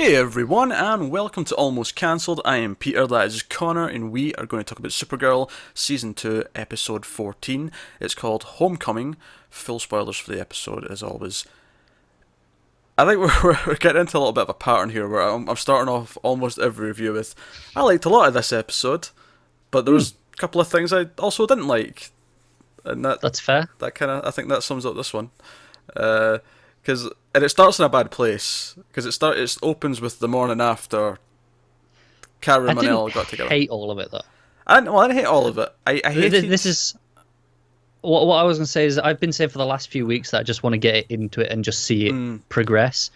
Hey everyone, and welcome to Almost Cancelled. I am Peter, that is Connor, and we are going to talk about Supergirl, Season 2, Episode 14. It's called Homecoming. Full spoilers for the episode, as always. I think we're getting into a little bit of a pattern here, where I'm starting off almost every review with, I liked a lot of this episode, but there was a couple of things I also didn't like. And That's fair. that kind of, I think that sums up this one. And it starts in a bad place because it opens with the morning after Kara I and didn't Mon-el got together. hate all of it though. I didn't hate all of it. I hated. This is what I was gonna say is I've been saying for the last few weeks that I just want to get into it and just see it progress,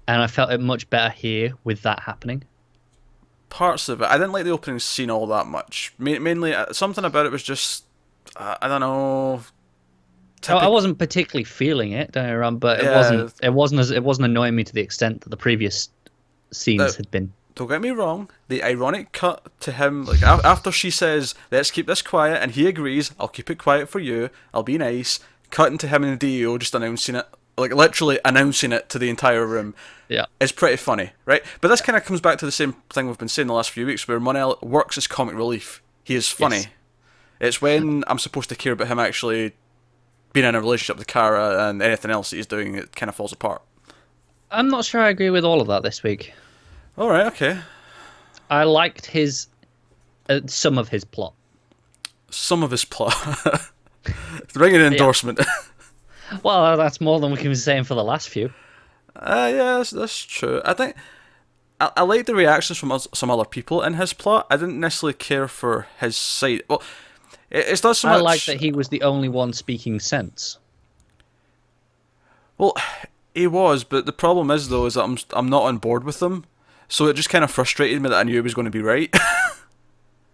and I felt it much better here with that happening. Parts of it. I didn't like the opening scene all that much. Mainly, something about it was just I don't know. I wasn't particularly feeling it, don't get me wrong, but Yeah. it wasn't annoying me to the extent that the previous scenes had been. Don't get me wrong. The ironic cut to him, like after she says, "Let's keep this quiet," and he agrees, "I'll keep it quiet for you. I'll be nice." Cutting to him and the DEO just announcing it, like literally announcing it to the entire room. Yeah. It's pretty funny, right? But this kind of comes back to the same thing we've been saying the last few weeks, where Mon-el works as comic relief. He is funny. Yes. It's when I'm supposed to care about him actually being in a relationship with Kara and anything else that he's doing, it kind of falls apart. I'm not sure I agree with all of that this week. All right, okay. I liked his some of his plot. Some of his plot. Ring an endorsement. Well, that's more than we can be saying for the last few. Yeah, that's true. I think I like the reactions from some other people in his plot. I didn't necessarily care for his side. Well, it's not so much. I like that he was the only one speaking sense. Well, he was, but the problem is though is that I'm not on board with him. So it just kind of frustrated me that I knew he was going to be right.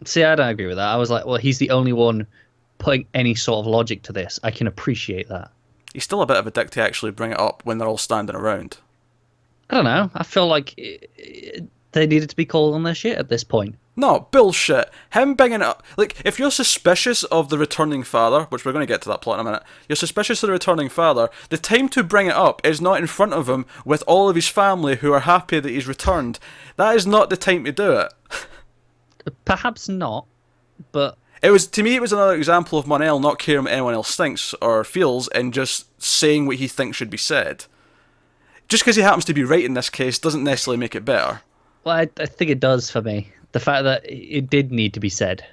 See, I don't agree with that. I was like, well, he's the only one putting any sort of logic to this. I can appreciate that. He's still a bit of a dick to actually bring it up when they're all standing around. I don't know. I feel like they needed to be called on their shit at this point. No, bullshit. Him bringing it up. Like, if you're suspicious of the returning father, which we're going to get to that plot in a minute, you're suspicious of the returning father, the time to bring it up is not in front of him with all of his family who are happy that he's returned. That is not the time to do it. Perhaps not, but To me, it was another example of Mon-el not caring what anyone else thinks or feels and just saying what he thinks should be said. Just because he happens to be right in this case doesn't necessarily make it better. well, I think it does for me. The fact that it did need to be said.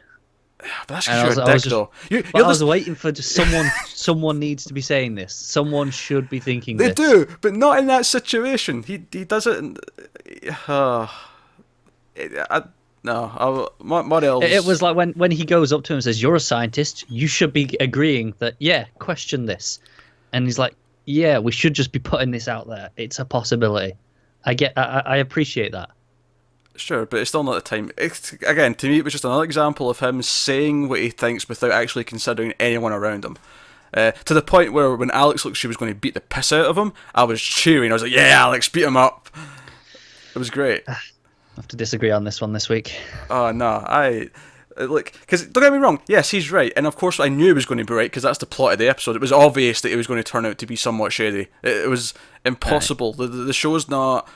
But that's because you're a dick, though. I was waiting for just someone. Someone needs to be saying this. Someone should be thinking They this. do, but not in that situation. He does it. Mon-el. It was like when he goes up to him and says, "You're a scientist. You should be agreeing that, yeah, question this." And he's like, "Yeah, we should just be putting this out there. It's a possibility." I appreciate that. Sure, but it's still not the time. Again, to me, it was just another example of him saying what he thinks without actually considering anyone around him. To the point where when Alex looked she was going to beat the piss out of him, I was cheering. I was like, "Yeah, Alex, beat him up." It was great. I have to disagree on this one this week. Oh no, because don't get me wrong. Yes, he's right, and of course I knew he was going to be right because that's the plot of the episode. It was obvious that he was going to turn out to be somewhat shady. It was impossible. Right. The show's not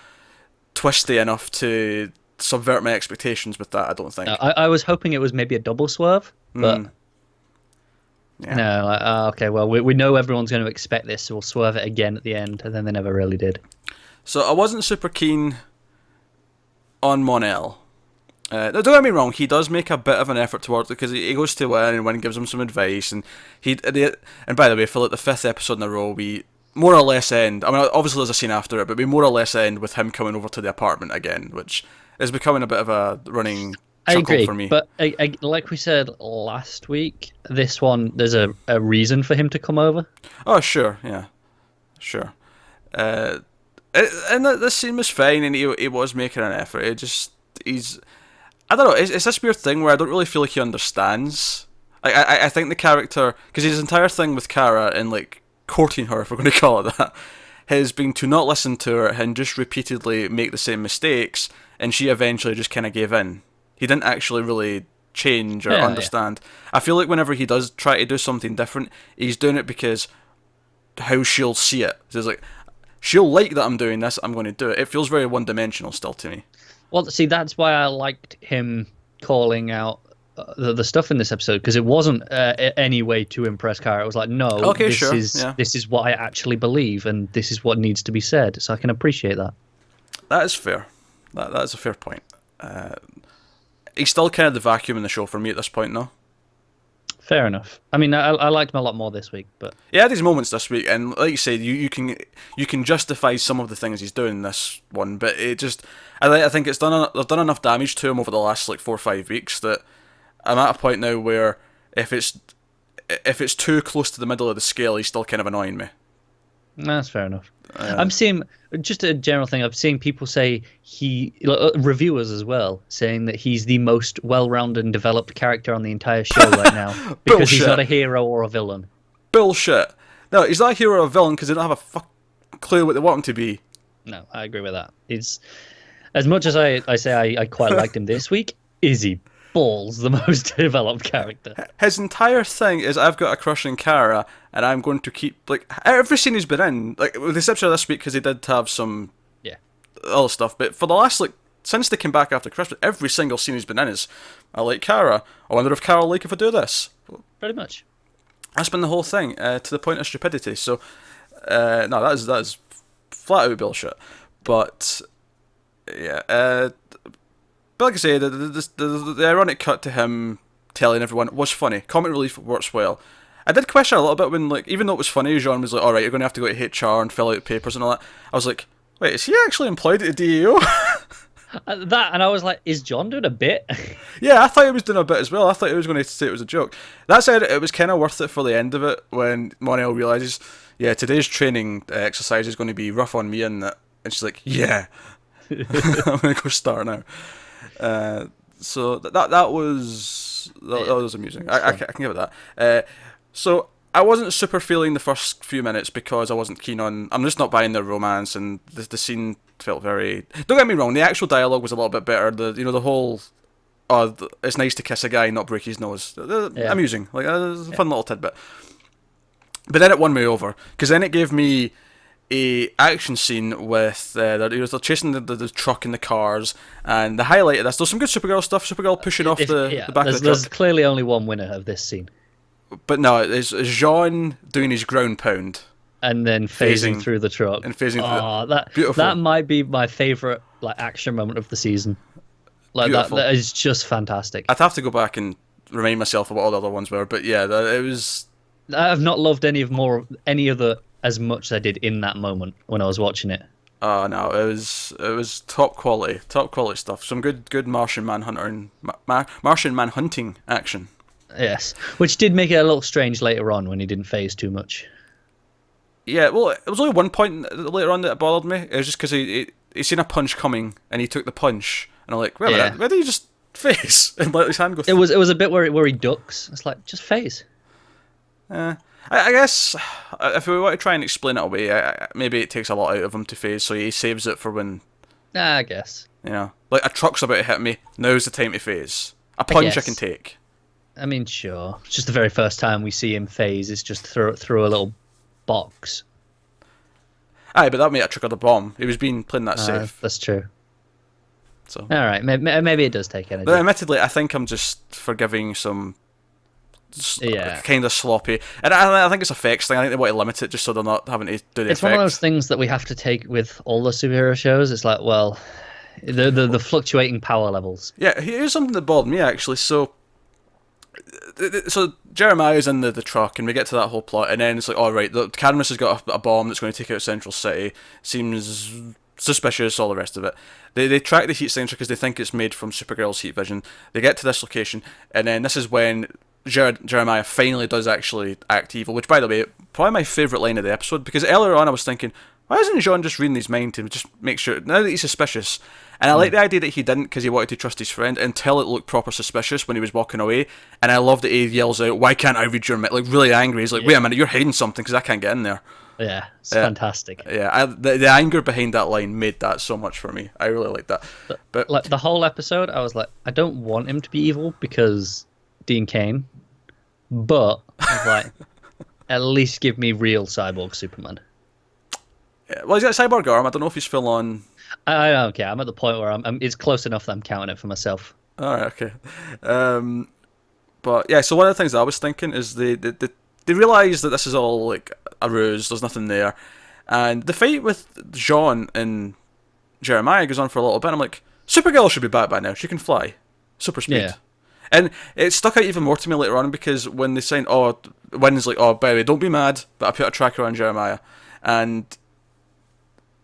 twisty enough to subvert my expectations with that. I don't think. I was hoping it was maybe a double swerve, but yeah. No. Okay, well we know everyone's going to expect this, so we'll swerve it again at the end, and then they never really did. So I wasn't super keen on Mon-el. Don't get me wrong, he does make a bit of an effort towards it because he goes to Win and Win gives him some advice, and and by the way, for like the 5th episode in a row, we more or less end. I mean, obviously there's a scene after it, but we more or less end with him coming over to the apartment again, which is becoming a bit of a running chuckle for me. But like we said last week, this one there's a reason for him to come over. Oh sure, yeah, sure. And this scene was fine, and he was making an effort. I don't know. It's this weird thing where I don't really feel like he understands. I think the character, because his entire thing with Kara and like courting her, if we're going to call it that, has been to not listen to her and just repeatedly make the same mistakes, and she eventually just kind of gave in. He didn't actually really change or understand. Yeah. I feel like whenever he does try to do something different, he's doing it because how she'll see it. So it's like, she'll like that I'm doing this, I'm going to do it. It feels very one-dimensional still to me. Well, see, that's why I liked him calling out the stuff in this episode, because it wasn't any way to impress Kara. It was like, no, Okay, this sure, is yeah. this is what I actually believe, and this is what needs to be said. So I can appreciate that. That is fair. That is a fair point. He's still kind of the vacuum in the show for me at this point, though. Fair enough. I mean, I liked him a lot more this week, but He had his moments this week, and like you said, you can justify some of the things he's doing in this one, but it just I think they've done enough damage to him over the last like 4 or 5 weeks that I'm at a point now where if it's too close to the middle of the scale, he's still kind of annoying me. that's fair enough. I'm seeing just a general thing. I'm seeing people say reviewers as well, saying that he's the most well-rounded and developed character on the entire show right now because he's not a hero or a villain. Bullshit. No, he's not a hero or a villain because they don't have a clue what they want him to be. No, I agree with that. It's as much as I say I quite liked him this week. Is he balls the most developed character? His entire thing is I've got a crush on Kara, and I'm going to keep like every scene he's been in, like with the exception of this week because he did have some other stuff. But for the last since they came back after Christmas, every single scene he's been in is I like Kara. I wonder if Kara will like if I do this. Pretty much. That's been the whole thing to the point of stupidity. So no, that is flat out bullshit. But yeah. But like I say, the ironic cut to him telling everyone was funny. Comic relief works well. I did question a little bit when, like, even though it was funny, Jean was like, alright, you're going to have to go to HR and fill out papers and all that. I was like, wait, is he actually employed at the DEO? And I was like, is John doing a bit? Yeah, I thought he was doing a bit as well. I thought he was going to say it was a joke. That said, it was kind of worth it for the end of it when Mon-el realises, yeah, today's training exercise is going to be rough on me and that. And she's like, yeah, I'm going to go start now. So that was amusing. I can give it that. So I wasn't super feeling the first few minutes because I wasn't keen on. I'm just not buying their romance, and the scene felt very. Don't get me wrong. The actual dialogue was a little bit better. The whole. It's nice to kiss a guy and not break his nose. Amusing. Like it's a fun little tidbit. But then it won me over because then it gave me a action scene with they're chasing the truck and the cars, and the highlight of this, there's some good Supergirl stuff. Supergirl pushing off the back of the truck. There's clearly only one winner of this scene, but no, it's Jean doing his ground pound and then phasing through the truck and phasing through that beautiful. That might be my favorite action moment of the season. That is just fantastic. I'd have to go back and remind myself of what all the other ones were, but yeah, it was. I've not loved any other as much as I did in that moment when I was watching it. Oh no, it was top quality stuff. Some good Martian Manhunter and Martian Manhunting action. Yes, which did make it a little strange later on when he didn't phase too much. Yeah, well, it was only one point later on that bothered me. It was just because he seen a punch coming and he took the punch, and I'm like, wait a minute, where did he just phase and let his hand go? It was a bit where he ducks. It's like just phase. I guess if we want to try and explain it away, maybe it takes a lot out of him to phase, so he saves it for when. I guess. Like a truck's about to hit me. Now's the time to phase. A punch I can take. I mean, sure. It's just the very first time we see him phase. It's just through a little box. Aye, but that made a trick of the bomb. He was playing that safe. That's true. So. All right, maybe it does take energy. But admittedly, I think I'm just forgiving some. Kind of sloppy, and I think it's effects thing. I think they want to limit it just so they're not having to do the effects. It's one of those things that we have to take with all the superhero shows. It's like, well, the fluctuating power levels. Yeah, here's something that bothered me actually. So Jeremiah's in the truck, and we get to that whole plot, and then it's like, all right, the Cadmus has got a bomb that's going to take out Central City. Seems suspicious, all the rest of it. They track the heat signature because they think it's made from Supergirl's heat vision. They get to this location, and then this is when Jeremiah finally does actually act evil, which, by the way, probably my favourite line of the episode, because earlier on I was thinking, why isn't Jean just reading his mind to just make sure, now that he's suspicious, and I like the idea that he didn't because he wanted to trust his friend until it looked proper suspicious when he was walking away, and I love that he yells out, why can't I read your mind, like really angry, he's like, wait a minute, you're hiding something because I can't get in there. Yeah, it's fantastic. Yeah, the anger behind that line made that so much for me. I really like that. But like the whole episode, I was like, I don't want him to be evil because Dean Cain, but I was like, at least give me real cyborg Superman. Well, he's got a cyborg arm. I don't know if he's full on. I don't care. I'm at the point where it's close enough that I'm counting it for myself. All right, okay. But yeah, so one of the things I was thinking is they realize that this is all like a ruse. There's nothing there, and the fight with Jean and Jeremiah goes on for a little bit. I'm like, Supergirl should be back by now. She can fly, super speed. Yeah. And it stuck out even more to me later on because when they signed, Wynn's like, oh, by the way, don't be mad, but I put a tracker on Jeremiah, and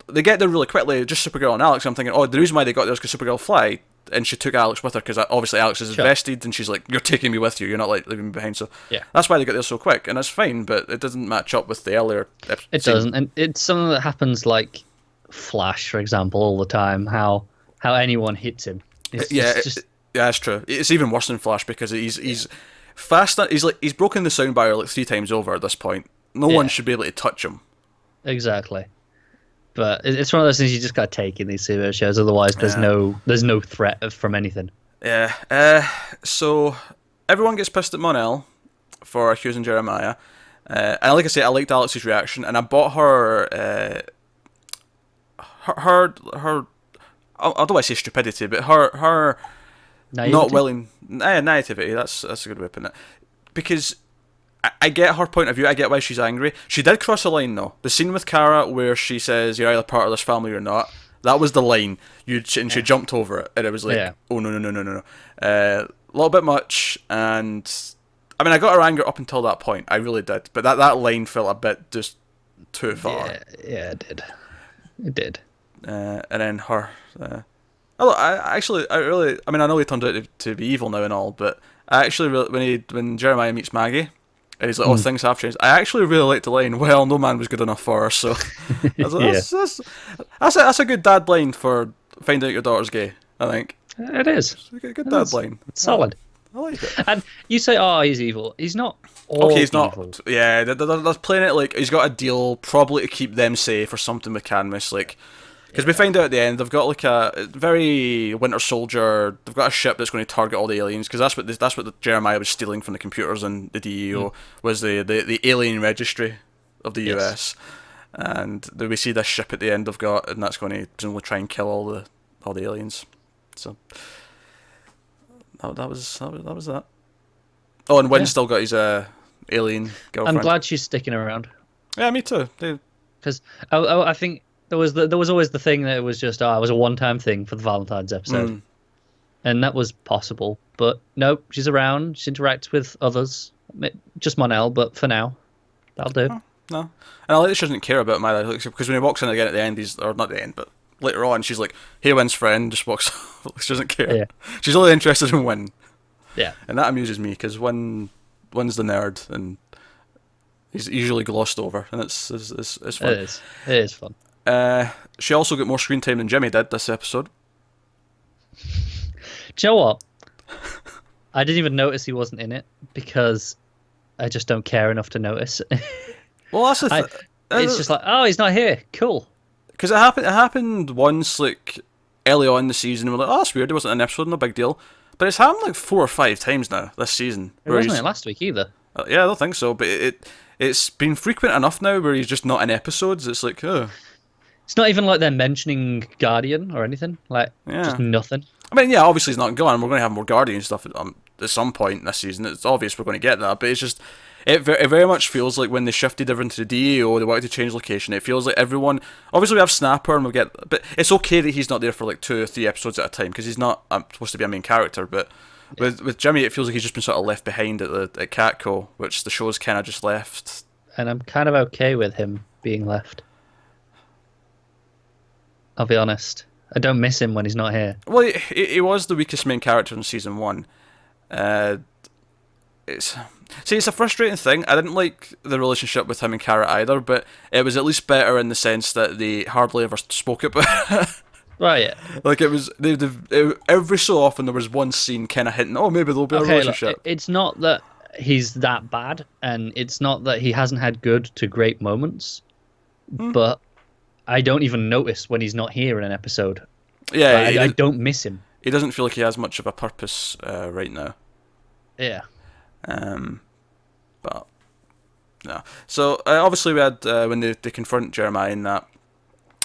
they get there really quickly, just Supergirl and Alex. I'm thinking, the reason why they got there is because Supergirl fly, and she took Alex with her because obviously Alex is invested, and she's like, you're taking me with you, you're not like leaving me behind. So yeah, that's why they got there so quick, and that's fine, but it doesn't match up with the earlier episode. It doesn't, and it's something that happens like Flash, for example, all the time. How anyone hits him. Yeah, that's true. It's even worse than Flash because he's fast. He's broken the sound barrier like 3 times over at this point. No one should be able to touch him. Exactly. But it's one of those things you just got to take in these superhero shows. Otherwise, there's no threat from anything. Yeah. So everyone gets pissed at Mon-El for accusing Jeremiah. And like I say, I liked Alex's reaction, and I bought her. Her. I don't want to say stupidity, but her Naivety? Not willing. Naivety. That's a good way of putting it. Because I get her point of view. I get why she's angry. She did cross a line though. The scene with Kara where she says you're either part of this family or not. That was the line. And she jumped over it, and it was like, oh no. A little bit much, and I mean I got her anger up until that point. I really did, but that line felt a bit just too far. Yeah, it did. It did. And then her. I know he turned out to be evil now and all, but I actually when Jeremiah meets Maggie, and he's like, things have changed. I actually really liked the line, well, no man was good enough for her, so that's a good dad line for finding out your daughter's gay, I think. It is. It's a good dad line. It's solid. I like it. And you say, he's evil. He's not he's evil. Not. Yeah, they're playing it like he's got a deal probably to keep them safe or something with Cadmus, like. Because we find out at the end they've got like a very Winter Soldier. They've got a ship that's going to target all the aliens. Because that's what the Jeremiah was stealing from the computers and the DEO was the alien registry of the US. And we see this ship at the end they've got, and that's going to presumably try and kill all the aliens. So that was that. Oh, and Wynn still got his alien girlfriend. I'm glad she's sticking around. Yeah, me too. Because I think. There was always the thing that it was just it was a one-time thing for the Valentine's episode, and that was possible. But no, she's around. She interacts with others, just Mon-El, but for now, that'll do. No, and I like that she doesn't care about him either. Because when he walks in again at the end, or not the end, but later on, she's like, "Hey, Wynn's friend," just walks. She doesn't care. Yeah. She's only interested in Wynn. Yeah, and that amuses me because Wynn's the nerd, and he's usually glossed over, and it's fun. It is fun. She also got more screen time than Jimmy did this episode. Do you know what? I didn't even notice he wasn't in it because I just don't care enough to notice. Well, that's it's just like, he's not here. Cool. Because it happened once, like early on in the season. And we're like, that's weird. It wasn't an episode, no big deal. But it's happened like 4 or 5 times now this season. It wasn't it last week either. Yeah, I don't think so. But it's been frequent enough now where he's just not in episodes. It's like, It's not even like they're mentioning Guardian or anything. Like, just nothing. I mean, yeah, obviously he's not gone. We're going to have more Guardian stuff at some point this season. It's obvious we're going to get that. But it's just, it very much feels like when they shifted everyone to the DEO, they wanted to change location. It feels like everyone, obviously we have Snapper and but it's okay that he's not there for like 2 or 3 episodes at a time because he's not supposed to be a main character. But with Jimmy, it feels like he's just been sort of left behind at Catco, which the show's kind of just left. And I'm kind of okay with him being left. I'll be honest. I don't miss him when he's not here. Well, he was the weakest main character in season 1. It's a frustrating thing. I didn't like the relationship with him and Kara either, but it was at least better in the sense that they hardly ever spoke about it. Right, yeah. Like it was, every so often there was one scene kind of hinting, maybe there'll be a relationship. Look, it's not that he's that bad, and it's not that he hasn't had good to great moments, but I don't even notice when he's not here in an episode. Yeah, I don't miss him. He doesn't feel like he has much of a purpose right now. Yeah. But no. So obviously we had when they confront Jeremiah in that,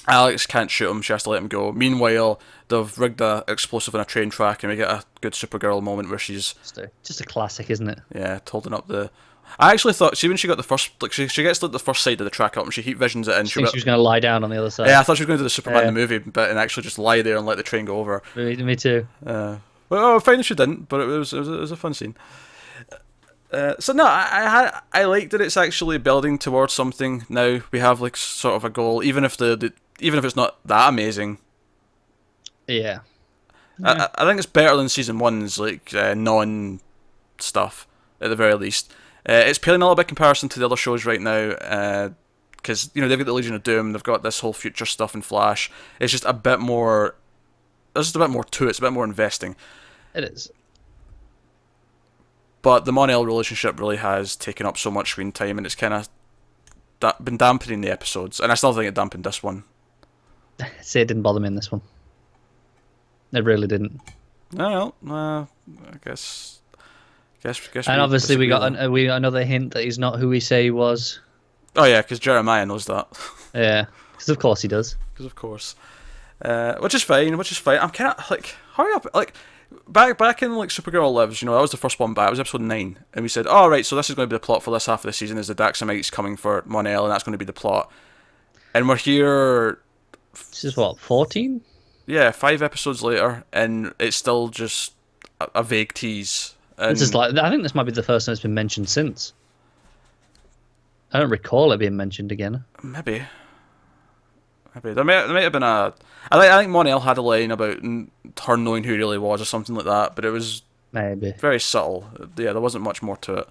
Alex can't shoot him, she has to let him go. Meanwhile, they've rigged a explosive on a train track, and we get a good Supergirl moment where she's Just a classic, isn't it? holding up the. I actually thought, see, when she got the first, like she gets like the first side of the track up and she heat visions it in. I think she was going to lie down on the other side. Yeah, I thought she was going to do the Superman the movie bit and actually just lie there and let the train go over. Me too. Well, fine that she didn't, but it was a fun scene. So no, I like that it's actually building towards something. Now we have like sort of a goal, even if even if it's not that amazing. Yeah. I think it's better than season one's like non stuff at the very least. It's paling a little bit in comparison to the other shows right now, because they've got the Legion of Doom, they've got this whole future stuff in Flash. It's just a bit more. There's just a bit more to it. It's a bit more investing. It is. But the mon-el relationship really has taken up so much screen time, and it's kind of been dampening the episodes. And I still think it dampened this one. See, it didn't bother me in this one. It really didn't. No, I guess. And obviously we got another hint that he's not who we say he was. Oh yeah, because Jeremiah knows that. Yeah, because of course he does. Because of course, which is fine. I'm kind of like, hurry up, like back in like Supergirl Lives. That was the first one back. It was episode 9, and we said, oh right, so this is going to be the plot for this half of the season. Is the Daxamites coming for mon-el, and that's going to be the plot. And we're here. This is what, 14? Yeah, 5 episodes later, and it's still just a vague tease. And This is like, I think this might be the first time it's been mentioned since. I don't recall it being mentioned again. Maybe there might have been a. I think mon-el had a line about her knowing who he really was or something like that, but it was Maybe very subtle. Yeah, there wasn't much more to it.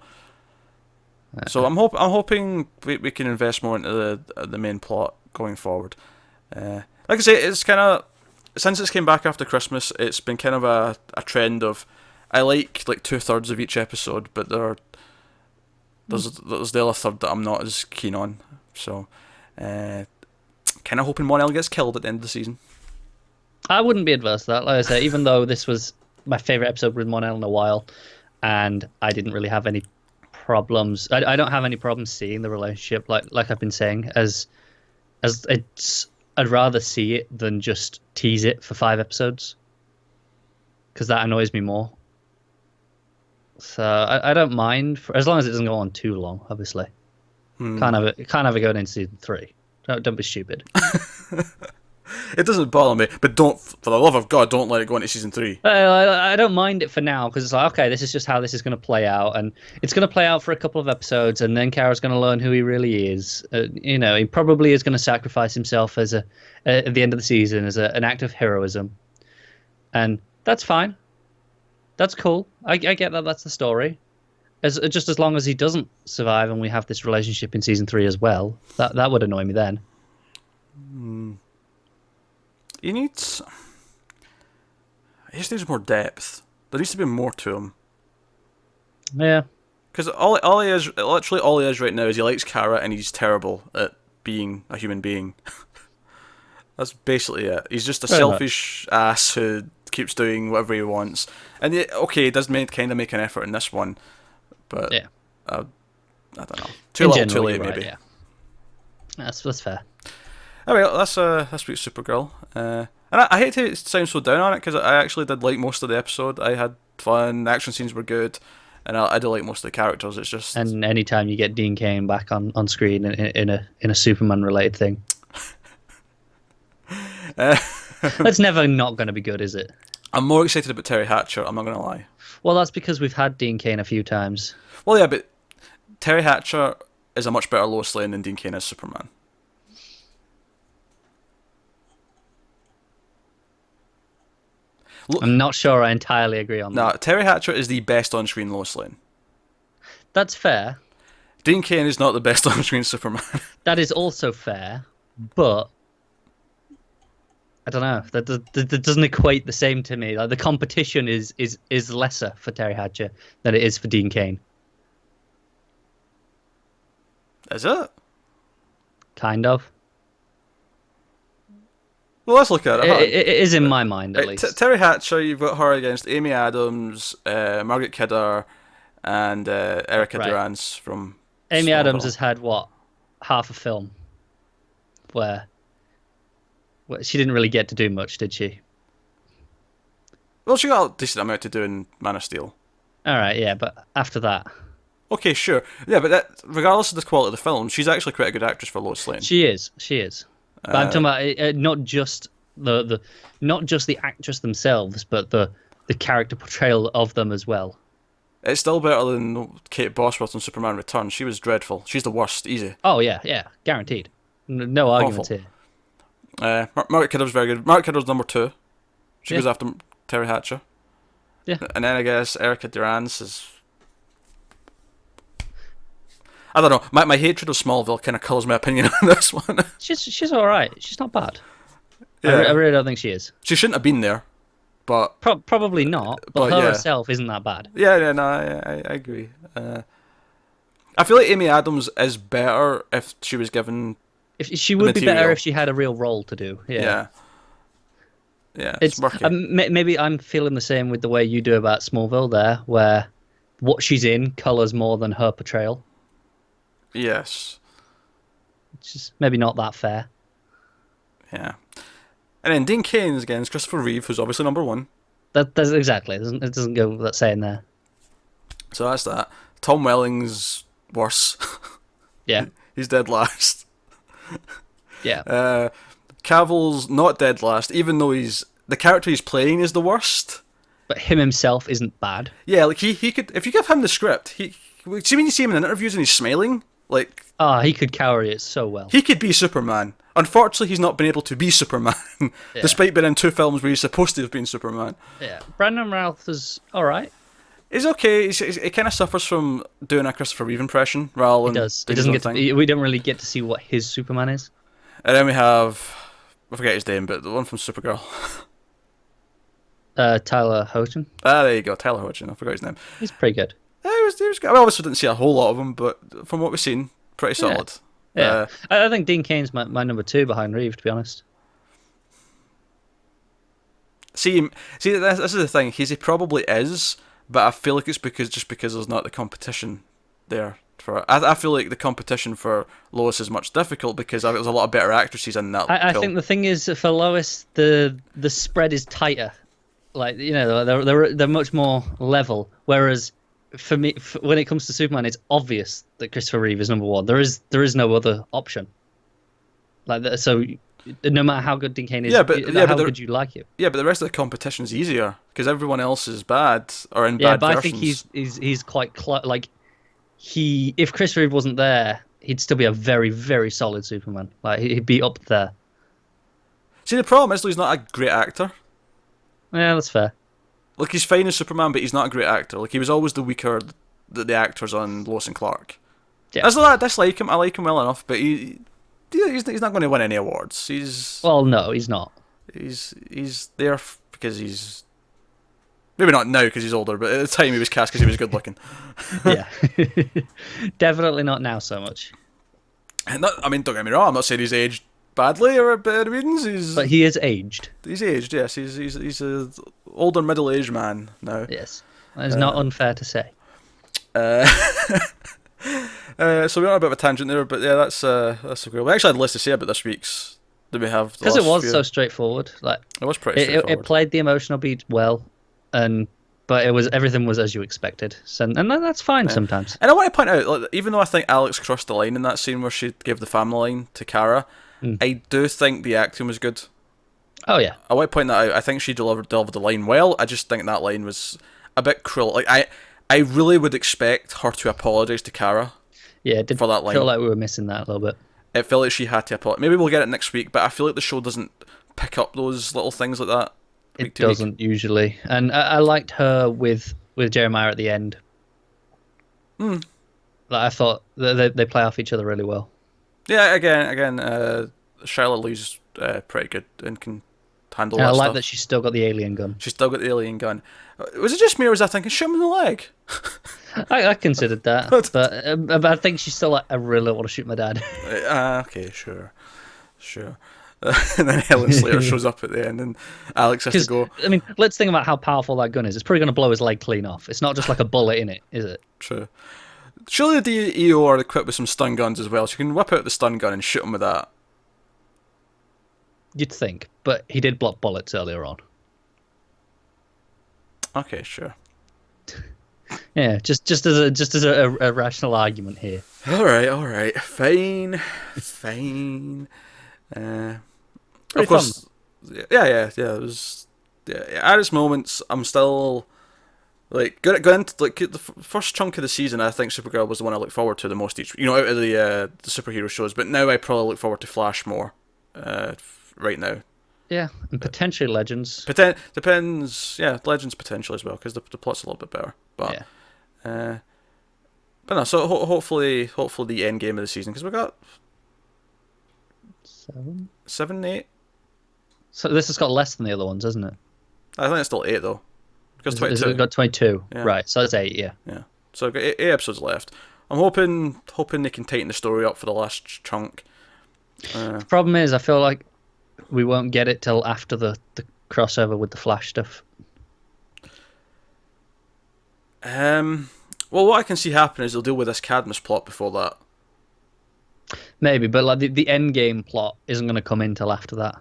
So I'm hoping we can invest more into the main plot going forward. Like I say, it's kind of, since it's came back after Christmas, it's been kind of a trend of, I like 2/3 of each episode, but there's the other third that I'm not as keen on. So, kind of hoping mon-el gets killed at the end of the season. I wouldn't be adverse to that. Like I say, even though this was my favorite episode with mon-el in a while, and I didn't really have any problems. I don't have any problems seeing the relationship, like I've been saying, as it's. I'd rather see it than just tease it for 5 episodes, because that annoys me more. So I don't mind, as long as it doesn't go on too long. Obviously, can't have it going into season 3. Don't be stupid. It doesn't bother me, but don't, for the love of God, don't let it go into season 3. I don't mind it for now, because it's like, okay, this is just how this is going to play out, and it's going to play out for a couple of episodes, and then Kara's going to learn who he really is. He probably is going to sacrifice himself at the end of the season as an act of heroism, and that's fine. That's cool. I get that. That's the story. Just as long as he doesn't survive, and we have this relationship in season 3 as well, that would annoy me then. He just needs more depth. There needs to be more to him. Yeah. Because all he is, literally all he is right now is he likes Kara and he's terrible at being a human being. That's basically it. He's just a selfish ass who keeps doing whatever he wants. And he does kind of make an effort in this one, but yeah, I don't know. Too little, too late, maybe. Yeah. That's fair. Anyway, that's this week's Supergirl. And I hate to sound so down on it, because I actually did like most of the episode. I had fun, the action scenes were good, and I do like most of the characters. It's just, and anytime you get Dean Cain back on screen in a Superman related thing, that's never not going to be good, is it? I'm more excited about Terry Hatcher, I'm not going to lie. Well, that's because we've had Dean Cain a few times. Well, yeah, but Terry Hatcher is a much better Lois Lane than Dean Cain is Superman. I'm not sure I entirely agree on that. No, Terry Hatcher is the best on-screen Lois Lane. That's fair. Dean Cain is not the best on-screen Superman. That is also fair, but I don't know. That doesn't equate the same to me. Like, the competition is lesser for Terry Hatcher than it is for Dean Cain. Is it? Kind of. Well, let's look at it. It is in my mind, at least. Terry Hatcher, you've got her against Amy Adams, Margaret Kidder, and Erica Durance from Amy Smallville. Adams has had, what, half a film where Well, she didn't really get to do much, did she? Well, she got a decent amount to do in Man of Steel. All right, yeah, but after that, Okay, sure. Yeah, but regardless of the quality of the film, she's actually quite a good actress for Lois Lane. she is. She is. But I'm talking about not just not just the actress themselves, but the character portrayal of them as well. It's still better than Kate Bosworth in Superman Returns. She was dreadful. She's the worst. Easy. Oh yeah, yeah, guaranteed. No arguments Awful. here. Margaret Kidder's very good. Margaret Kidder's number 2. She Yeah. goes after Terry Hatcher. Yeah. And then I guess Erica Durance is... I don't know. My hatred of Smallville kind of colours my opinion on this one. She's all right. She's not bad. Yeah. I really don't think she is. She shouldn't have been there, but... Probably not, but But her yeah. herself isn't that bad. Yeah, no, I agree. I feel like Amy Adams is better if she was given... If she would be better material. if she had a real role to do. Yeah. Yeah, it's murky. Maybe I'm feeling the same with the way you do about Smallville there, where what she's in colours more than her portrayal. Yes. It's just maybe not that fair. Yeah. And then Dean Cain's again is Christopher Reeve, who's obviously number 1. That's exactly. It doesn't go without saying there. So that's that. Tom Welling's worse. Yeah. He's dead last. Yeah. Cavill's not dead last, even though the character he's playing is the worst. But him himself isn't bad. Yeah, like he could, if you give him the script, see when you see him in interviews and he's smiling, like He could carry it so well. he could be Superman. Unfortunately, he's not been able to be Superman, despite being in 2 films where he's supposed to have been Superman. Yeah. Brandon Routh is all right. He's okay. He kind of suffers from doing a Christopher Reeve impression rather than He does. He doing his doesn't own get thing. to, we don't really get to see what his Superman is. And then we have, I forget his name, but the one from Supergirl. Tyler Hoechlin. There you go, Tyler Hoechlin. I forgot his name. He's pretty good. He was good. I obviously didn't see a whole lot of him, but from what we've seen, pretty solid. Yeah. I think Dean Cain's my number 2 behind Reeve, to be honest. See, this is the thing. He probably is, but I feel like it's because there's not the competition there. I feel like the competition for Lois is much difficult because there's a lot of better actresses in that. I pool. think the thing is for Lois, the spread is tighter. Like they're much more level. Whereas for me, when it comes to Superman, it's obvious that Christopher Reeve is number 1. There is no other option. Like that, so no matter how good Dean Cain is, how good you like him. Yeah, but the rest of the competition is easier because everyone else is bad or in Yeah, bad but versions. I think he's quite like if Chris Reeve wasn't there, he'd still be a very, very solid Superman. Like he'd be up there. See, the problem is though, he's not a great actor. Yeah, that's fair. Like he's fine as Superman, but he's not a great actor. Like he was always the weaker the actors on Lois and Clark. Yeah. That's not that I dislike him. I like him well enough, but he's not going to win any awards. Well, no, he's not. He's there because he's maybe not now because he's older, but at the time he was cast because he was good looking. Yeah, definitely not now so much. And I mean, don't get me wrong. I'm not saying he's aged badly or bad reasons. But he is aged. He's aged. Yes, he's a older middle-aged man now. Yes, that is not unfair to say. So we're on a bit of a tangent there, but yeah, that's a good. We actually had less to say about this week's than we have. Because it was so straightforward. Like it was pretty straightforward. It played the emotional beat well, but everything was as you expected. So, and that's fine sometimes. And I want to point out, like, even though I think Alex crossed the line in that scene where she gave the family line to Kara, I do think the acting was good. Oh yeah, I want to point that out. I think she delivered the line well. I just think that line was a bit cruel. Like I really would expect her to apologise to Kara. Yeah, it did for that line. feel like we were missing that a little bit. It felt like she had to apologise. Maybe we'll get it next week, but I feel like the show doesn't pick up those little things like that. It doesn't usually, and I liked her with Jeremiah at the end. Like I thought they play off each other really well. Yeah, again, Charlotte Lee's pretty good and can handle And that I like stuff. that she's still got the alien gun. She's still got the alien gun. Was it just me or was I thinking, shoot him in the leg? I considered that, but I think she's still like, I really want to shoot my dad. Okay, sure. And then Helen Slater shows up at the end and Alex has to go. I mean, let's think about how powerful that gun is. It's probably going to blow his leg clean off. It's not just like a bullet in it, is it? True. Surely the EO are equipped with some stun guns as well, so you can whip out the stun gun and shoot him with that. You'd think, but he did block bullets earlier on. Okay, sure. Yeah, just as a rational argument here. All right, fine. Pretty Of fun. course, yeah. It was, yeah. At its moments, I'm still like going into like the first chunk of the season. I think Supergirl was the one I look forward to the most each, out of the superhero shows. But now I probably look forward to Flash more. Right now, Yeah, and potentially Legends. depends. Yeah, Legends potential as well because the plot's a little bit better. Yeah, Uh, but no. So hopefully the end game of the season because we got 7. 7, 8. So this has got less than the other ones, hasn't it? I think it's still 8 though because Is 22. it got 22? Yeah. Right, so that's 8. Yeah. Yeah. So I've got eight episodes left. I'm hoping they can tighten the story up for the last chunk. The problem is, I feel like we won't get it till after the crossover with the Flash stuff. Well, what I can see happen is they'll deal with this Cadmus plot before that. Maybe, but like the end game plot isn't going to come in till after that.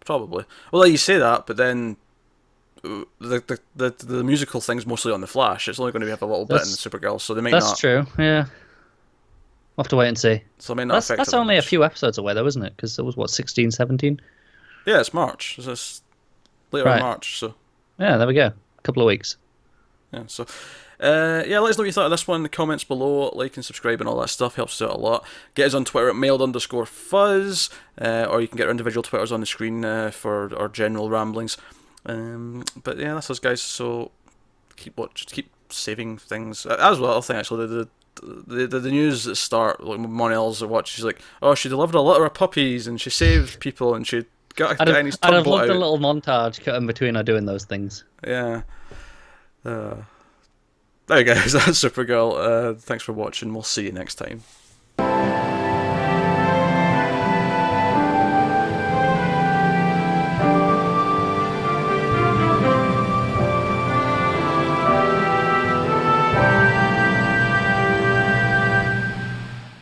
Probably. Well, like you say that, but then the musical thing's mostly on the Flash. It's only going to have a little bit in the Supergirl, so they may That's not. true. Yeah, we'll have to wait and see. So it may not affect. That's it only a much. few episodes away, though, isn't it? Because it was what 16, 17? Yeah, it's March. It's later in Right. March, so Yeah, there we go. A couple of weeks. yeah. So yeah, let us know what you thought of this one in the comments below. Like and subscribe and all that stuff helps us out a lot. Get us on Twitter at mailed_fuzz, or you can get our individual Twitters on the screen for our general ramblings. But yeah, that's us, guys. So keep saving things. As well, I think actually the news at start, like mon-els or what, she's like, oh, she delivered a litter of puppies and she saved people and she got a guy's I'd have tugboat loved a out. little montage cut in between her doing those things. Yeah. There you go. That's Supergirl. Thanks for watching. We'll see you next time.